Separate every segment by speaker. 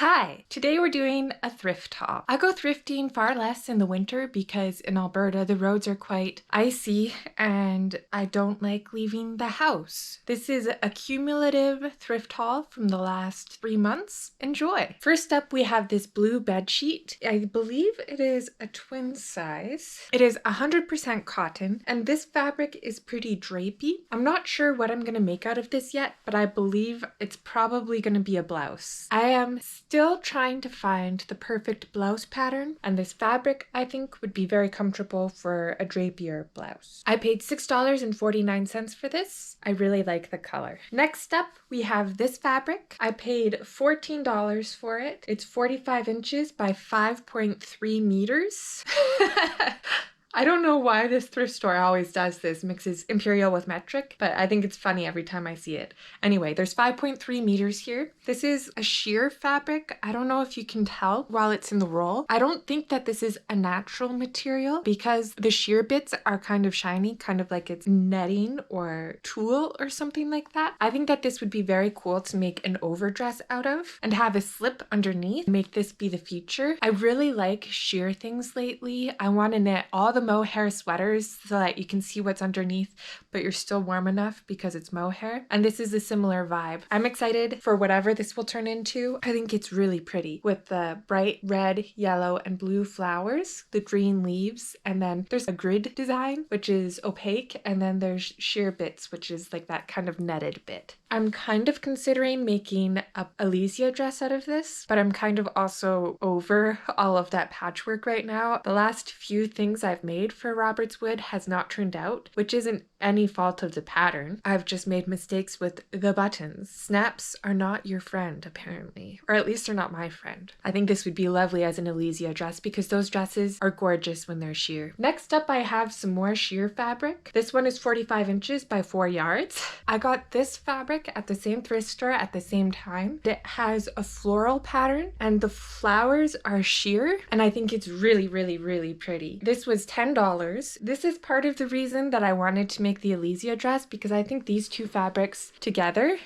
Speaker 1: Hi! Today we're doing a thrift haul. I go thrifting far less in the winter because in Alberta the roads are quite icy and I don't like leaving the house. This is a cumulative thrift haul from the last 3 months. Enjoy! First up we have this blue bed sheet. I believe it is a twin size. It is 100% cotton and this fabric is pretty drapey. I'm not sure what I'm going to make out of this yet, but I believe it's probably going to be a blouse. I am still trying to find the perfect blouse pattern, and this fabric I think would be very comfortable for a drapier blouse. I paid $6.49 for this. I really like the color. Next up we have this fabric. I paid $14 for it. It's 45 inches by 5.3 meters. I don't know why this thrift store always does this, mixes imperial with metric, but I think it's funny every time I see it. Anyway, there's 5.3 meters here. This is a sheer fabric. I don't know if you can tell while it's in the roll. I don't think that this is a natural material because the sheer bits are kind of shiny, kind of like it's netting or tulle or something like that. I think that this would be very cool to make an overdress out of and have a slip underneath, make this be the feature. I really like sheer things lately. I want to knit all the mohair sweaters so that you can see what's underneath but you're still warm enough because it's mohair, and this is a similar vibe. I'm excited for whatever this will turn into. I think it's really pretty with the bright red, yellow, and blue flowers, the green leaves, and then there's a grid design which is opaque, and then there's sheer bits which is like that kind of netted bit. I'm kind of considering making a Elysia dress out of this, but I'm kind of also over all of that patchwork right now. The last few things I've made for Robert's Wood has not turned out, which isn't any fault of the pattern. I've just made mistakes with the buttons. Snaps are not your friend, apparently, or at least they're not my friend. I think this would be lovely as an Elysia dress because those dresses are gorgeous when they're sheer. Next up, I have some more sheer fabric. This one is 45 inches by 4 yards. I got this fabric at the same thrift store at the same time. It has a floral pattern and the flowers are sheer, and I think it's really, really, really pretty. This was $10. This is part of the reason that I wanted to make the Elysia dress because I think these two fabrics together,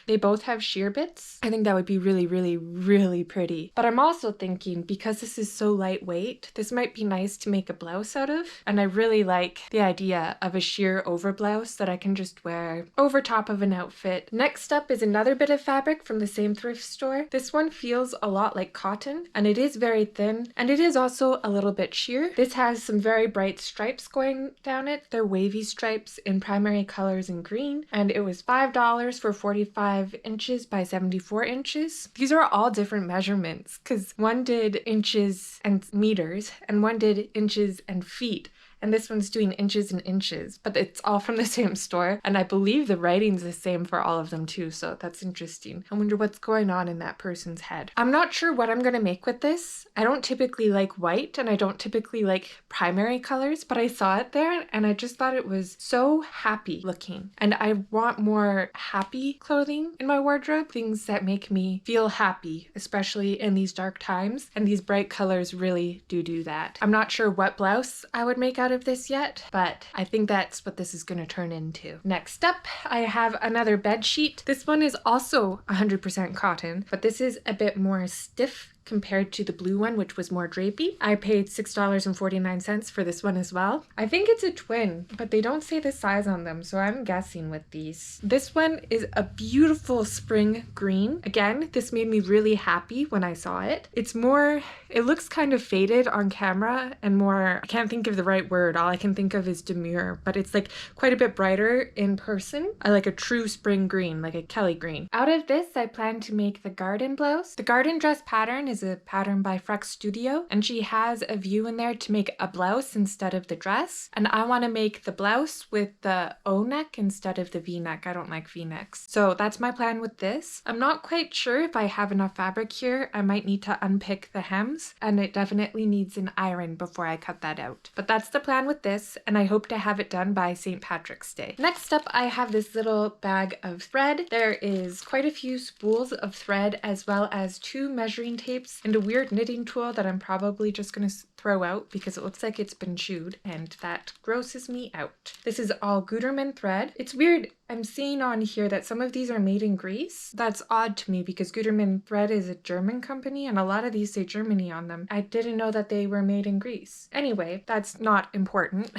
Speaker 1: they both have sheer bits. I think that would be really, really, really pretty. But I'm also thinking because this is so lightweight, this might be nice to make a blouse out of. And I really like the idea of a sheer over blouse that I can just wear over top of an outfit. Next up is another bit of fabric from the same thrift store. This one feels a lot like cotton and it is very thin and it is also a little bit sheer. This has some very bright stripes going down it. They're wavy stripes in primary colors in green, and it was $5 for 45 inches by 74 inches. These are all different measurements because one did inches and meters and one did inches and feet. And this one's doing inches and inches, but it's all from the same store. And I believe the writing's the same for all of them too, so that's interesting. I wonder what's going on in that person's head. I'm not sure what I'm gonna make with this. I don't typically like white and I don't typically like primary colors, but I saw it there and I just thought it was so happy looking. And I want more happy clothing in my wardrobe, things that make me feel happy, especially in these dark times. And these bright colors really do that. I'm not sure what blouse I would make out of this yet, but I think that's what this is going to turn into. Next up, I have another bed sheet. This one is also 100% cotton, but this is a bit more stiff compared to the blue one, which was more drapey. I paid $6.49 for this one as well. I think it's a twin, but they don't say the size on them, so I'm guessing with these. This one is a beautiful spring green. Again, this made me really happy when I saw it. It looks kind of faded on camera and more, I can't think of the right word, all I can think of is demure, but it's like quite a bit brighter in person. I like a true spring green, like a Kelly green. Out of this, I plan to make the garden blouse. The garden dress pattern is a pattern by Freck Studio, and she has a view in there to make a blouse instead of the dress, and I want to make the blouse with the O neck instead of the V neck. I don't like V necks, so that's my plan with this. I'm not quite sure if I have enough fabric here. I might need to unpick the hems, and it definitely needs an iron before I cut that out, but that's the plan with this, and I hope to have it done by St. Patrick's Day. Next up, I have this little bag of thread. There is quite a few spools of thread as well as 2 measuring tapes scrapes and a weird knitting tool that I'm probably just going to throw out because it looks like it's been chewed and that grosses me out. This is all Gutermann thread. It's weird. I'm seeing on here that some of these are made in Greece. That's odd to me because Gutermann thread is a German company and a lot of these say Germany on them. I didn't know that they were made in Greece. Anyway, that's not important.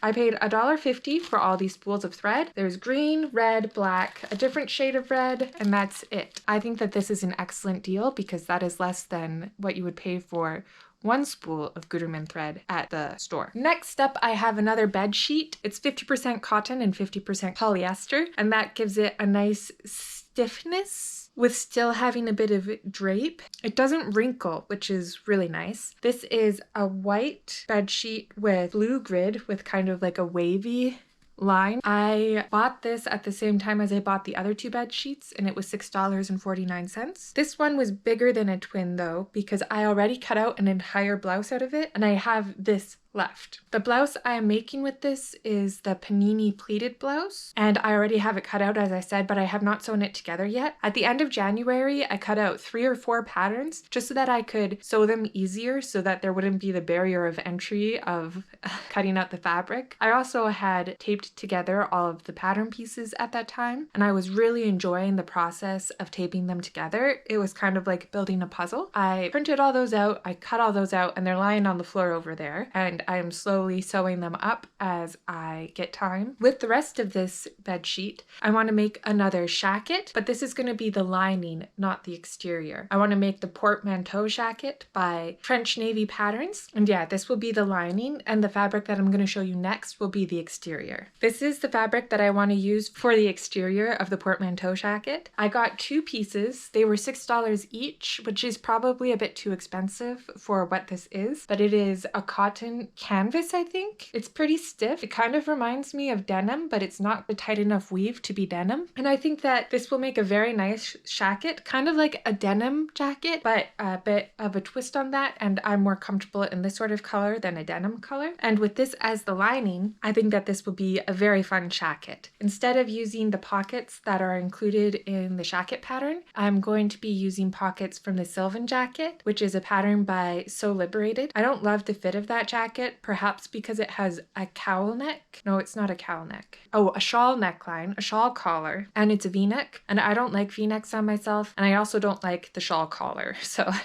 Speaker 1: I paid $1.50 for all these spools of thread. There's green, red, black, a different shade of red, and that's it. I think that this is an excellent deal because that is less than what you would pay for one spool of Gutermann thread at the store. Next up, I have another bed sheet. It's 50% cotton and 50% polyester, and that gives it a nice stiffness with still having a bit of drape. It doesn't wrinkle, which is really nice. This is a white bed sheet with blue grid with kind of like a wavy line. I bought this at the same time as I bought the other two bed sheets and it was $6.49. This one was bigger than a twin though because I already cut out an entire blouse out of it and I have this left. The blouse I am making with this is the panini pleated blouse and I already have it cut out as I said, but I have not sewn it together yet. At the end of January I cut out 3 or 4 patterns just so that I could sew them easier so that there wouldn't be the barrier of entry of cutting out the fabric. I also had taped together all of the pattern pieces at that time and I was really enjoying the process of taping them together. It was kind of like building a puzzle. I printed all those out, I cut all those out and they're lying on the floor over there and I am slowly sewing them up as I get time. With the rest of this bed sheet, I want to make another shacket, but this is going to be the lining, not the exterior. I want to make the portmanteau shacket by French Navy Patterns. And yeah, this will be the lining and the fabric that I'm going to show you next will be the exterior. This is the fabric that I want to use for the exterior of the portmanteau shacket. I got 2 pieces. They were $6 each, which is probably a bit too expensive for what this is, but it is a cotton canvas, I think. It's pretty stiff. It kind of reminds me of denim, but it's not a tight enough weave to be denim. And I think that this will make a very nice shacket, kind of like a denim jacket, but a bit of a twist on that. And I'm more comfortable in this sort of color than a denim color. And with this as the lining, I think that this will be a very fun shacket. Instead of using the pockets that are included in the shacket pattern, I'm going to be using pockets from the Sylvan jacket, which is a pattern by So Liberated. I don't love the fit of that jacket, perhaps because it has a cowl neck. No, it's not a cowl neck. Oh, a shawl neckline, a shawl collar, and it's a v-neck. And I don't like v-necks on myself, and I also don't like the shawl collar.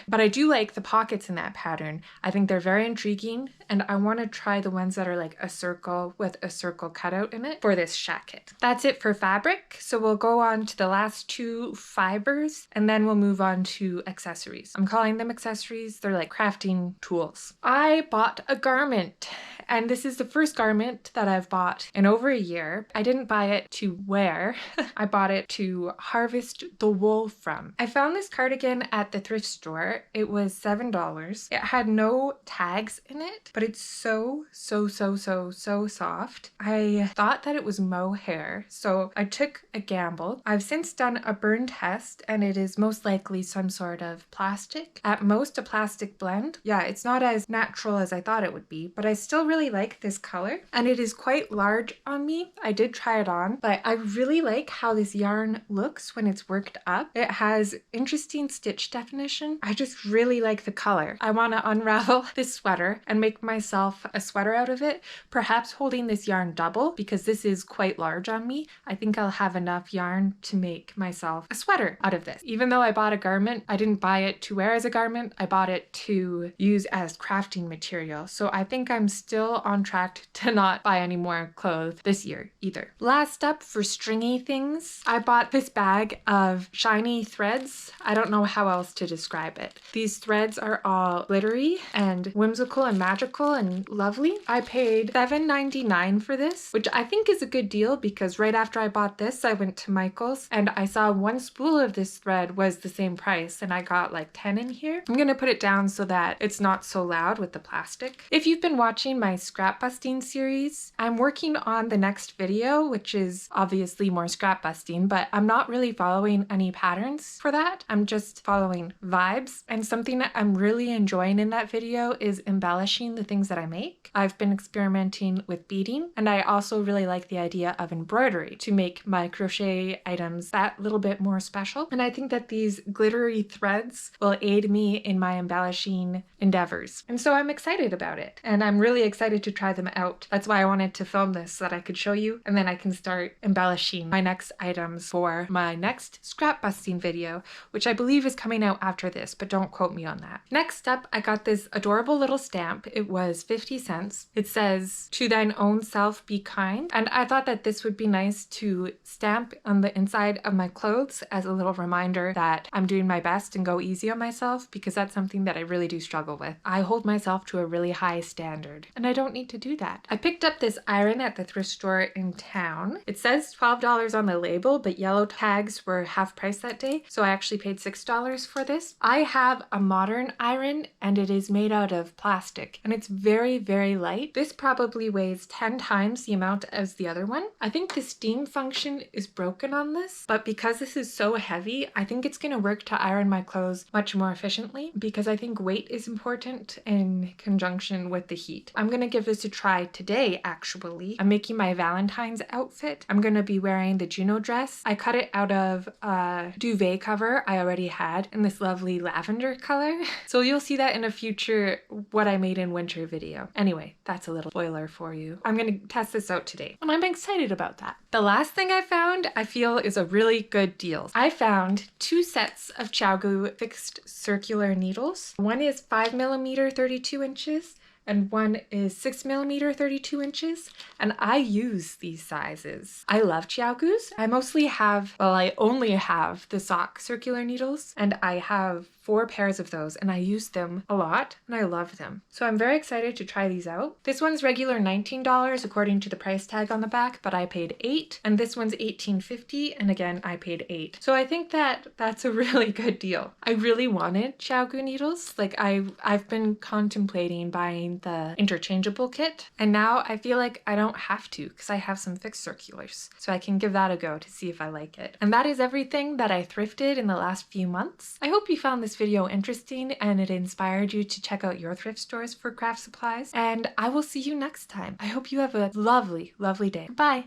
Speaker 1: But I do like the pockets in that pattern. I think they're very intriguing, and I want to try the ones that are like a circle with a circle cutout in it for this shacket. That's it for fabric. So we'll go on to the last 2 fibers, and then we'll move on to accessories. I'm calling them accessories. They're like crafting tools. I bought a garment, and this is the first garment that I've bought in over a year. I didn't buy it to wear. I bought it to harvest the wool from. I found this cardigan at the thrift store. It was $7. It had no tags in it, but it's so soft. I thought that it was mohair, so I took a gamble. I've since done a burn test, and it is most likely some sort of plastic. At most a plastic blend. Yeah, it's not as natural as I thought it would be, but I still really like this color, and it is quite large on me. I did try it on, but I really like how this yarn looks when it's worked up. It has interesting stitch definition. I just really like the color. I want to unravel this sweater and make myself a sweater out of it, perhaps holding this yarn double because this is quite large on me. I think I'll have enough yarn to make myself a sweater out of this. Even though I bought a garment, I didn't buy it to wear as a garment. I bought it to use as crafting material. So I think I'm still on track to not buy any more clothes this year either. Last up for stringy things, I bought this bag of shiny threads. I don't know how else to describe it. These threads are all glittery and whimsical and magical and lovely. I paid $7.99 for this, which I think is a good deal because right after I bought this, I went to Michael's and I saw one spool of this thread was the same price and I got like 10 in here. I'm gonna put it down so that it's not so loud with the plastic. If you've been watching my scrap busting series, I'm working on the next video, which is obviously more scrap busting, but I'm not really following any patterns for that. I'm just following vibes. And something that I'm really enjoying in that video is embellishing the things that I make. I've been experimenting with beading, and I also really like the idea of embroidery to make my crochet items that little bit more special. And I think that these glittery threads will aid me in my embellishing endeavors. And so I'm excited about it. And I'm really excited to try them out. That's why I wanted to film this so that I could show you, and then I can start embellishing my next items for my next scrap busting video, which I believe is coming out after this, but don't quote me on that. Next up, I got this adorable little stamp. It was 50 cents. It says, "To thine own self be kind." And I thought that this would be nice to stamp on the inside of my clothes as a little reminder that I'm doing my best and go easy on myself, because that's something that I really do struggle with. I hold myself to a really high standard, and I don't need to do that. I picked up this iron at the thrift store in town. It says $12 on the label, but yellow tags were half price that day, so I actually paid $6 for this. I have a modern iron, and it is made out of plastic, and it's very, very light. This probably weighs 10 times the amount as the other one. I think the steam function is broken on this, but because this is so heavy, I think it's going to work to iron my clothes much more efficiently, because I think weight is important in conjunction with the heat. I'm going to give this a try today, actually. I'm making my Valentine's outfit. I'm going to be wearing the Juno dress. I cut it out of a duvet cover I already had in this lovely lavender color. So you'll see that in a future what I made in winter video. Anyway, that's a little spoiler for you. I'm going to test this out today, and I'm excited about that. The last thing I found, I feel, is a really good deal. I found 2 sets of ChiaoGoo fixed circular needles. One is 5mm 32 inches, and one is 6mm 32 inches, and I use these sizes. I love ChiaoGoos. I only have the sock circular needles, and I have 4 pairs of those, and I use them a lot, and I love them. So I'm very excited to try these out. This one's regular $19 according to the price tag on the back, but I paid $8, and this one's $18.50, and again, I paid $8. So I think that that's a really good deal. I really wanted ChiaoGoo needles. Like I've been contemplating buying the interchangeable kit, and now I feel like I don't have to, because I have some fixed circulars, so I can give that a go to see if I like it. And that is everything that I thrifted in the last few months. I hope you found this video interesting and it inspired you to check out your thrift stores for craft supplies, and I will see you next time. I hope you have a lovely, lovely day. Bye!